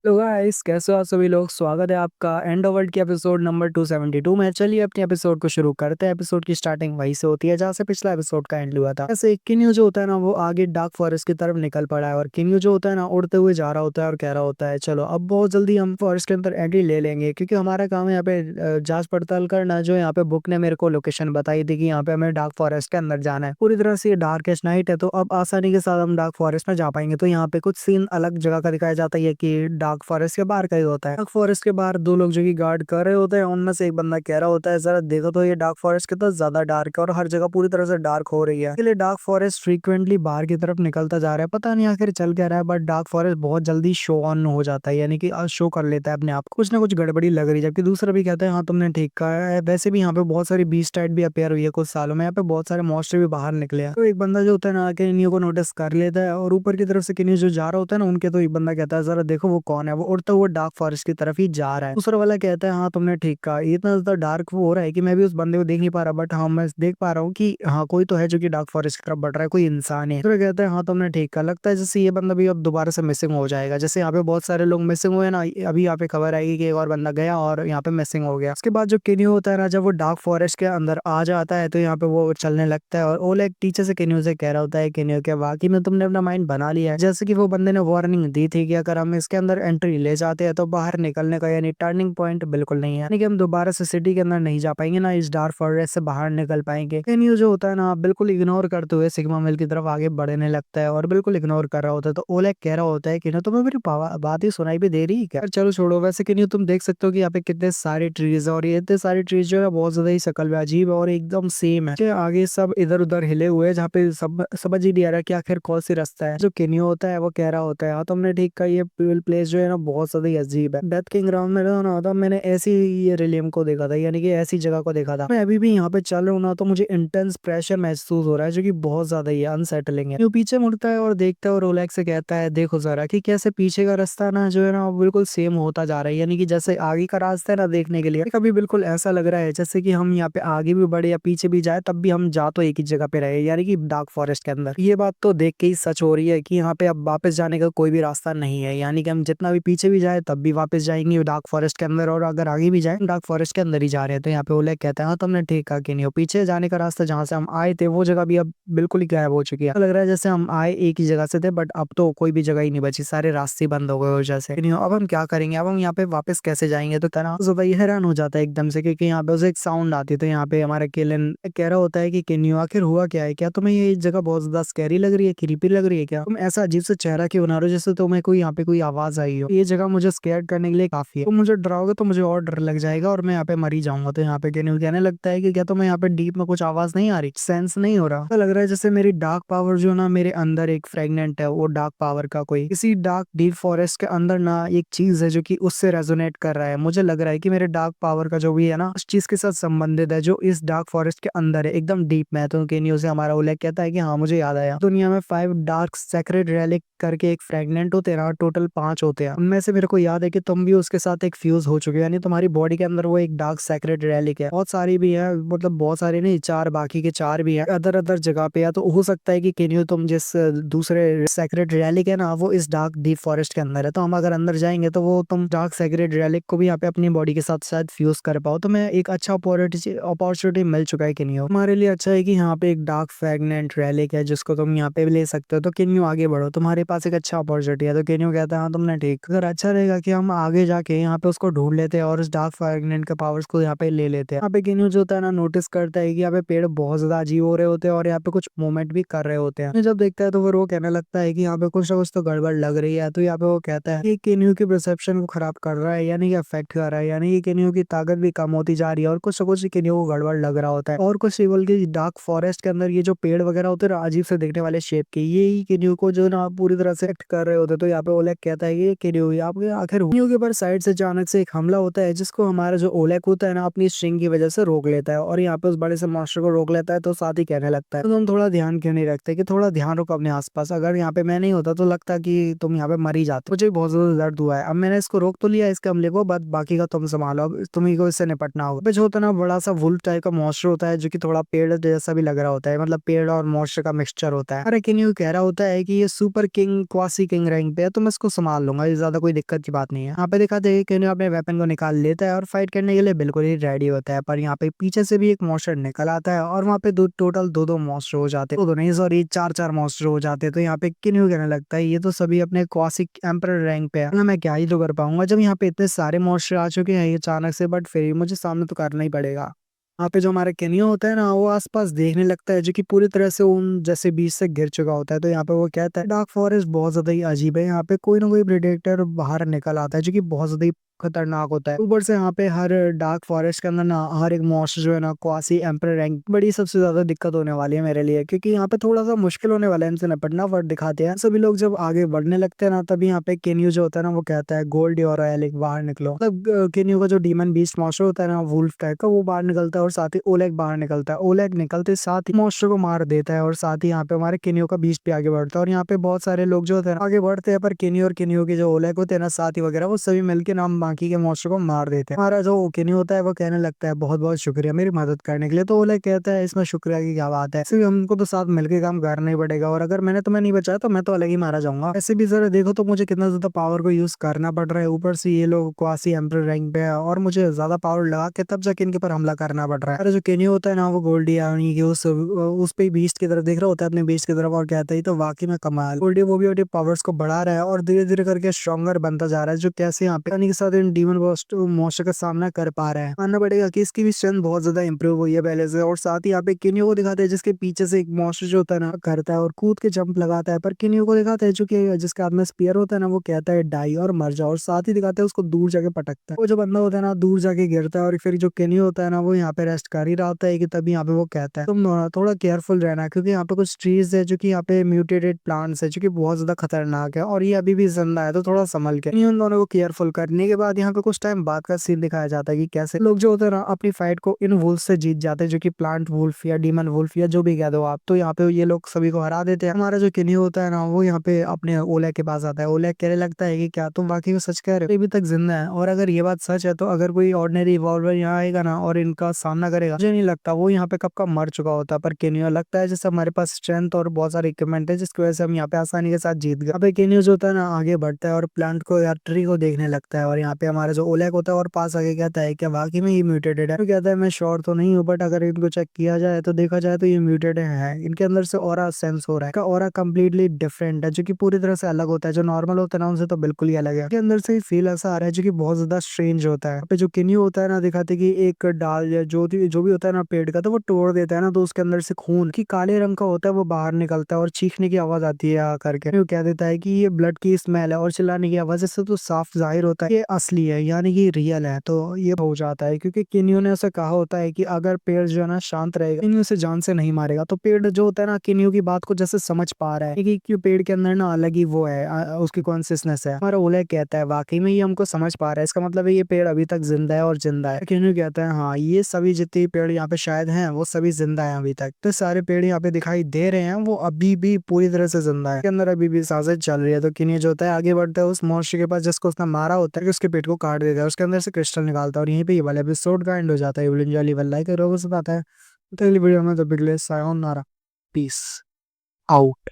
Hello guys, कैसे हो आप सभी लोग। स्वागत है आपका एंड वर्ल्ड की एपिसोड नंबर 272 में। चलिए अपने एपिसोड को शुरू करते हैं। एपिसोड की स्टार्टिंग वहीं से होती है जहाँ से पिछला एपिसोड का एंड हुआ था। ऐसे किन्यू जो होता है ना, वो आगे डार्क फॉरेस्ट की तरफ निकल पड़ा है और किन्यू जो होता है ना, उड़ते हुए जा रहा होता है और कह रहा होता है चलो अब बहुत जल्दी हम फॉरेस्ट के अंदर एंट्री ले लेंगे, क्योंकि हमारा काम है यहाँ पे जांच पड़ताल करना। जो यहाँ पे बुक ने मेरे को लोकेशन बताई थी कि यहाँ पे हमें डार्क फॉरेस्ट के अंदर जाना है। पूरी तरह से डार्केस्ट नाइट है, तो अब आसानी के साथ हम डार्क फॉरेस्ट में जा पाएंगे। तो यहाँ पे कुछ सीन अलग जगह का दिखाया जाता है कि डार्क फॉरेस्ट के बाहर का ही होता है। डार्क फॉरेस्ट के बाहर दो लोग जो कि गार्ड कर रहे होते हैं, उनमें से एक बंदा कह रहा होता है जरा देखो तो ये डार्क फॉरेस्ट कितना ज्यादा डार्क है और हर जगह पूरी तरह से डार्क हो रही है। इसलिए डार्क फॉरेस्ट फ्रीक्वेंटली बाहर की तरफ निकलता जा रहा है। पता नहीं आखिर चल क्या रहा है, बट डार्क फॉरेस्ट बहुत जल्दी शो ऑन हो जाता है, यानी कि शो कर लेता है अपने आप। कुछ ना कुछ गड़बड़ी लग रही है। जबकि दूसरा भी कहता है हाँ तुमने ठीक कहा है, वैसे भी यहाँ पे बहुत सारी बीस्ट टाइप भी अपेयर हुई है कुछ सालों में। यहाँ पे बहुत सारे मॉन्स्टर भी बाहर निकले हैं। तो एक बंदा जो होता है ना, आके इन्हीं को नोटिस कर लेता है और ऊपर की तरफ से किन्हीं जो जा रहा होता है ना उनके, तो एक बंदा कहता है जरा देखो वो कौन है, वो उड़ता हुआ डार्क फॉरेस्ट की तरफ ही जा रहा है। दूसरा वाला कहता है हाँ तुमने ठीक कहा, ये इतना ज्यादा डार्क वो हो रहा है कि मैं भी उस बंदे को देख नहीं पा रहा, बट हाँ मैं देख पा रहा हूँ कि हाँ कोई तो है जो कि डार्क फॉरेस्ट की तरफ बढ़ रहा है, कोई इंसान है। तो कहता है हाँ तुमने ठीक कहा, लगता है जैसे ये बंदा भी अब दोबारा से मिसिंग हो जाएगा। जैसे यहाँ पे बहुत सारे लोग मिसिंग हुए ना, अभी यहाँ पे खबर आएगी कि एक और बंदा गया और यहाँ पे मिसिंग हो गया। उसके बाद जो केन्यू होता है ना, जब वो डार्क फॉरेस्ट के अंदर आ जाता है तो यहाँ पे वो चलने लगता है और ओलेग टीचर से केन्यू से कह रहा होता है केन्यू के वाकई में तुमने अपना माइंड बना लिया है। जैसे कि वो बंदे ने वार्निंग दी थी कि अगर हम इसके अंदर एंट्री ले जाते हैं तो बाहर निकलने का यानी टर्निंग पॉइंट बिल्कुल नहीं है, यानी कि हम दोबारा से सिटी के अंदर नहीं जा पाएंगे ना इस डार्क फॉरेस्ट से बाहर निकल पाएंगे। केन्यू जो होता है ना, बिल्कुल इग्नोर करते हुए सिग्मा मिल की तरफ आगे बढ़ने लगता है और बिल्कुल इग्नोर कर रहा होता है। तो ओलेग कह रहा होता है कि ना तुम्हें मेरी बात ही सुनाई भी दे रही है क्या। चलो छोड़ो, वैसे कि नहीं तुम देख सकते हो कि यहाँ पे कितने सारे ट्रीज है और ये इतने सारे ट्रीज जो है बहुत ज्यादा ही शकल में अजीब है और एकदम सेम है। इसके आगे सब इधर उधर हिले हुए हैं, जहाँ पे सब समझ ही नहीं आ रहा कि आखिर कौन सी रास्ता है। जो केन्यू होता है वो कह रहा होता है हाँ तुमने ठीक कहा, ये प्लेस जो है ना बहुत ज्यादा ही अजीब है। डेथ किंग ग्राउंड में ना होता मैंने ऐसी ये रिलियम को देखा था, यानी कि ऐसी जगह को देखा था। मैं अभी भी यहाँ पे चल रहा हूँ ना, तो मुझे इंटेंस प्रेशर महसूस हो रहा है जो कि बहुत ज्यादा ही अनसेटलिंग है। वो पीछे मुड़ता है और देखता है और रोलेक्स से कहता है देखो जरा कि कैसे पीछे का रास्ता ना जो है ना वो बिल्कुल सेम होता जा रहा है, यानी कि जैसे आगे का रास्ता है ना देखने के लिए कभी बिल्कुल ऐसा लग रहा है जैसे कि हम यहाँ पे आगे भी बढ़े या पीछे भी जाए तब भी हम जा तो एक ही जगह पे रहे, यानी कि डार्क फॉरेस्ट के अंदर। ये बात तो देख के ही सच हो रही है कि यहाँ पे अब वापस जाने का कोई भी रास्ता नहीं है, यानी कि हम जितना भी पीछे भी जाए तब भी वापस जाएंगे डार्क फॉरेस्ट के अंदर, और अगर आगे भी जाए डार्क फॉरेस्ट के अंदर ही जा रहे हैं। तो यहाँ पे ओलेग कहता है हाँ तुमने ठीक कहा कि नहीं हो, पीछे जाने का रास्ता जहाँ से हम आए थे वो जगह भी अब बिल्कुल ही गायब हो चुकी है। लग रहा है जैसे हम आए एक ही जगह से थे, बट अब तो कोई भी जगह ही नहीं बची, सारे रास्ते बंद हो गए हो जैसे। अब हम क्या करेंगे, अब हम यहाँ पे वापस कैसे जाएंगे। तो तना भाई हैरान हो जाता है एकदम से, क्योंकि यहाँ पे उसे एक साउंड आती है। तो यहाँ पे हमारा केलन कह रहा होता है कि केन्यू आखिर हुआ क्या है, क्या तुम्हें ये जगह बहुत ज्यादा स्कैरी लग रही है, क्रीपी लग रही है क्या, तुम ऐसा अजीब से चेहरा क्यों बना रहे हो जैसे तुम्हें कोई यहाँ पे कोई आवाज आई हो। ये जगह मुझे स्कैर करने के लिए काफी है, तुम मुझे डराओगे तो मुझे और डर लग जाएगा और मैं यहाँ पे मर ही जाऊंगा। तो यहाँ पे केन्यू कहने लगता है कि क्या तुम्हें यहाँ पे डीप में कुछ आवाज नहीं आ रही, सेंस नहीं हो रहा। तो लग रहा है जैसे मेरी डार्क पावर जो ना मेरे अंदर एक फ्रेगनेंट है, वो डार्क पावर का कोई किसी डार्क डीप फॉरेस्ट के अंदर ना एक चीज है जो कि उससे रेजोनेट कर रहा है। मुझे लग रहा है कि मेरे डार्क पावर का जो भी है ना उस चीज के साथ संबंधित है जो इस डार्क फॉरेस्ट के अंदर है, एकदम डीप में। तो केन्यू से हमारा उल्लेख कहता है कि हाँ मुझे याद आया, दुनिया में 5 डार्क सेक्रेड रेलिक करके एक फ्रेगनेंट होते हैं ना, टोटल 5 होते हैं। उनमें से मेरे को याद है कि तुम भी उसके साथ एक फ्यूज हो चुके हो, यानी तुम्हारी बॉडी के अंदर वो एक डार्क सेक्रेड रेलिक है। बहुत सारी भी है, मतलब बहुत सारे नहीं, 4 बाकी के 4 भी है अदर अदर जगह पे है। तो हो सकता है कि केन्यू तुम जिस दूसरे सेक्रेड रेलिक है ना वो इस डार्क डीप फॉरेस्ट के अंदर है, तो हम अगर अंदर जाएंगे तो वो तुम डार्क सेक्रेड रेलिक को भी यहाँ पे अपनी बॉडी के साथ शायद फ्यूज कर पाओ। तो मैं एक अच्छा अपॉर्चुनिटी मिल चुका है केन्यू, हमारे लिए अच्छा है कि यहाँ पे एक डार्क फ्रेगनेंट रेलिक है जिसको तुम यहाँ पे भी ले सकते हो। तो केन्यू आगे बढ़ो, तुम्हारे पास एक अच्छा अपॉर्चुनिटी है। तो केन्यू कहता है हाँ तुमने ठीक, अगर अच्छा रहेगा कि हम आगे जाके यहाँ पे उसको ढूंढ लेते हैं और उस डार्क फ्रेगनेंट के पावर्स को यहाँ पे ले लेते हैं। यहाँ पे केन्यू जो होता है ना नोटिस करता है कि यहाँ पे पेड़ बहुत ज्यादा अजीब हो रहे होते हैं और यहाँ पे कुछ मूवमेंट भी कर रहे होते हैं। जब देखता है तो वो कहने लगता है कि यहाँ पे कुछ ना कुछ तो गड़बड़ लग रही है। तो यहाँ पे वो कहता है कि केन्यू की परसेप्शन को खराब कर रहा है, यानी कि अफेक्ट कर रहा है, यानी कि केन्यू की ताकत भी कम होती जा रही है और कुछ ना कुछ केन्यू को गड़बड़ लग रहा होता है। और कुछ सिवल के डार्क फॉरेस्ट के अंदर ये जो पेड़ वगैरह होते हैं ना अजीब से दिखने वाले शेप के, ये ही केन्यू को जो ना पूरी तरह से अफेक्ट कर रहे होते हैं। तो यहाँ पे ओलेग कहता है कि ये केन्यू आपके आखिर केन्यू के ऊपर साइड से अचानक से एक हमला होता है जिसको हमारा जो ओलेग होता है ना अपनी स्ट्रिंग की वजह से रोक लेता है और यहाँ पे उस बड़े से मॉन्स्टर को रोक लेता है। तो साथ ही कहने लगता है तो तुम थोड़ा ध्यान क्यों नहीं रखते, कि थोड़ा ध्यान रखो अपने आसपास, अगर यहाँ पे मैं नहीं होता तो लगता कि तुम यहाँ पे मर ही जाते। मुझे बहुत ज्यादा दर्द हुआ है, अब मैंने इसको रोक तो लिया इसके हमले को, बट बाकी का तुम संभालो, अब तुम्ही को इससे निपटना होगा। जो होता है ना बड़ा सा वुल्फ टाइप का मॉन्स्टर होता है जो कि थोड़ा पेड़ जैसा भी लग रहा होता है, मतलब पेड़ और मॉन्स्टर का मिक्सचर होता है। अरे केन्यू कह रहा होता है कि ये super king quasi king rank पे है तो मैं इसको संभाल लूंगा, ही ज्यादा कोई दिक्कत की बात नहीं है। यहाँ पे दिखाते हैं कि अपने वेपन को निकाल लेता है और फाइट करने के लिए बिल्कुल ही रेडी होता है, पर यहाँ पे पीछे से भी एक मॉन्स्टर निकल आता है और वहाँ पे टोटल दो मॉन्स्टर हो जाते हैं, दो नहीं सॉरी चार मॉन्स्टर हो जाते हैं। तो यहाँ पे किन्यू कहने लगता है ये तो सभी अपने क्लासिक एम्परर रैंक पे है ना, मैं क्या ही तो कर पाऊंगा जब यहाँ पे इतने सारे मॉन्स्टर आ चुके हैं ये अचानक से, बट फिर भी मुझे सामना तो करना ही पड़ेगा। वहाँ पे जो हमारा केनियो होता है ना वो आसपास देखने लगता है, जो कि पूरी तरह से उन जैसे बीच से गिर चुका होता है। तो यहाँ पे वो कहता है डार्क फॉरेस्ट बहुत ज्यादा ही अजीब है, यहाँ पे कोई ना कोई प्रेडेटर बाहर निकल आता है जो कि बहुत ज्यादा ही खतरनाक होता है। ऊपर से यहाँ पे हर डार्क फॉरेस्ट के अंदर ना हर एक मॉन्स्टर जो है ना क्वासी एम्पर रैंक बड़ी सबसे ज्यादा दिक्कत होने वाली है मेरे लिए, क्योंकि यहाँ पे थोड़ा सा मुश्किल होने वाला है इनसे निपटना। वर्ड दिखाते हैं सभी लोग जब आगे बढ़ने लगते हैं ना, तभी यहाँ पे केन्यू जो होता है ना वो कहता है गोल्ड और एलिक बाहर निकलो। मतलब केन्यू का जो डीमन बीस्ट मॉन्स्टर होता है ना वुल्फ टाइप का, वो बाहर निकलता है और साथ ही ओलेग बाहर निकलता है। ओलेग निकलते साथ ही मॉन्स्टर को मार देता है और साथ ही यहाँ पे हमारे केन्यू का बीस्ट भी आगे बढ़ता है। और यहाँ पे बहुत सारे लोग जो होते हैं आगे बढ़ते हैं, पर केन्यू और केन्यू के जो ओलेग होते हैं ना साथी वगैरह वो सभी मिलकर नाम बाकी के मॉन्स्टर को मार देते हैं। हमारा जो केन्यू होता है वो कहने लगता है बहुत बहुत शुक्रिया मेरी मदद करने के लिए। तो ओलेग कहता है इसमें शुक्रिया की क्या बात है, सिर्फ हमको तो साथ मिलकर काम करना ही पड़ेगा, और अगर मैंने तुम्हें नहीं बचाया तो मैं तो अलग ही मारा जाऊंगा। ऐसे भी जरा देखो तो मुझे कितना ज्यादा पावर को यूज करना पड़ रहा है, ऊपर से ये लोग क्वासी एम्पर रैंक पे है और मुझे ज्यादा पावर लगा के तब जाके इनके ऊपर हमला करना पड़ रहा है। अरे जो केन्यू होता है ना वो गोल्डी यानी कि उस पे बीस्ट की तरफ देख रहा होता है अपने बीस्ट की तरफ और कहता है तो वाकई में कमाल। गोल्डी वो भी अपने पावर्स को बढ़ा रहा है और धीरे धीरे करके स्ट्रॉन्गर बनता जा रहा है, जो कैसे यहाँ पे के साथ इन डीमन मॉन्स्टर का सामना कर पा रहा है। मानना पड़ेगा कि इसकी भी स्ट्रेंथ बहुत ज्यादा इंप्रूव हुई है पहले से। और साथ ही यहाँ पे केन्यू को दिखाते हैं जिसके पीछे से एक मॉन्स्टर जो होता है ना करता है और कूद के जंप लगाता है, पर केन्यू को दिखाते हैं जो कि जिसके हाथ में स्पीयर होता है ना वो कहता है डाई और मर जाओ, और साथ ही दिखाते हैं उसको दूर जाके पटकता है। वो जो बंदा होता है ना दूर जाके गिरता है और फिर जो केन्यू होता है ना वो यहाँ पे रेस्ट कर ही रहा होता है कि तभी यहाँ पे वो कहता है तुम थोड़ा केयरफुल रहना, क्योंकि यहाँ पे कुछ ट्रीज है जो कि यहाँ पे म्यूटेटेड प्लांट्स है जो कि बहुत ज्यादा खतरनाक है और ये अभी भी जिंदा है, तो थोड़ा संभल के। उन दोनों को केयरफुल करने के बाद यहाँ पे कुछ टाइम बाद का सीन दिखाया जाता है कि कैसे लोग जो होते हैं ना अपनी फाइट को इन वुल्फ से जीत जाते हैं, जो कि प्लांट वुल्फ या डीमन वुल्फ या जो भी कह दो आप। तो यहाँ पे ये लोग सभी को हरा देते हैं। हमारा जो केन्यू होता है ना वो यहाँ पे अपने ओलेग के पास आता है। ओलेग कहने लगता है कि क्या तुम वाकई में सच कह रहे हो, अभी तक जिंदा है, और अगर ये बात सच है तो अगर कोई ऑर्डिनरी इवॉल्वर यहाँ आएगा ना और इनका सामना करेगा, मुझे नहीं लगता वो यहाँ पे कब का मर चुका होता। पर केन्यू लगता है जैसे हमारे पास स्ट्रेंथ और बहुत सारे इक्विपमेंट है जिसकी वजह से हम यहाँ पे आसानी के साथ जीत गए। यहाँ पे केन्यू जो होता है ना आगे बढ़ता है और प्लांट को या ट्री को देखने लगता है, और यहाँ पे हमारा जो ओलेग होता है और पास आगे कहता है क्या वाकई में ये म्यूटेटेड है। तो कहता है मैं श्योर तो नहीं हूँ, बट अगर इनको चेक किया जाए तो देखा जाए तो ये म्यूटेड है। इनके अंदर से ऑरा सेंस हो रहा है, ऑरा कम्प्लीटली डिफरेंट है जो कि पूरी तरह से अलग होता है। जो नॉर्मल होता है ना उनसे तो बिल्कुल ही अलग है। इनके अंदर से फील ऐसा आ रहा है जो कि बहुत ज्यादा स्ट्रेंज होता है। यहाँ पे जो केन्यू होता है ना दिखाते कि एक डाल या जो भी होता है ना पेड़ का, तो वो तोड़ देता है ना तो उसके अंदर से खून की काले रंग का होता है वो बाहर निकलता है और चीखने की आवाज आती है आ करके। वो कह देता है कि ये ब्लड की स्मेल है और चिल्लाने की आवाज से तो साफ जाहिर होता है ये असली है यानी कि रियल है। तो ये हो जाता है क्योंकि केन्यू ने ऐसा कहा होता है कि अगर पेड़ जो है ना शांत रहेगा, केन्यू से जान से नहीं मारेगा। तो पेड़ जो होता है ना केन्यू की बात को जैसे समझ पा रहा है कि क्यों पेड़ के अंदर ना अलग ही वो है उसकी कॉन्सियसनेस है। हमारा ओलेग कहता है वाकई में ये हमको समझ पा रहा है, इसका मतलब है ये पेड़ अभी तक जिंदा है और जिंदा है। केन्यू कहता है हाँ ये सभी जितने पेड़ यहाँ पे शायद हैं वो सभी जिंदा है अभी तक। तो सारे पेड़ यहाँ पे दिखाई दे रहे हैं वो अभी भी पूरी तरह से जिंदा है, के अंदर अभी भी सांसें चल रही है। तो केन्यू जो होता है आगे बढ़ता है उस मॉन्स्टर के पास जिसको उसने मारा होता है कि उसके पेट को काट देता है, उसके अंदर से क्रिस्टल निकालता है और यहीं पे ये वाला एपिसोड का एंड हो जाता है। लाइक करो, पसंद आता है तो अगली वीडियो में तो बिगले सायोनारा, पीस आउट।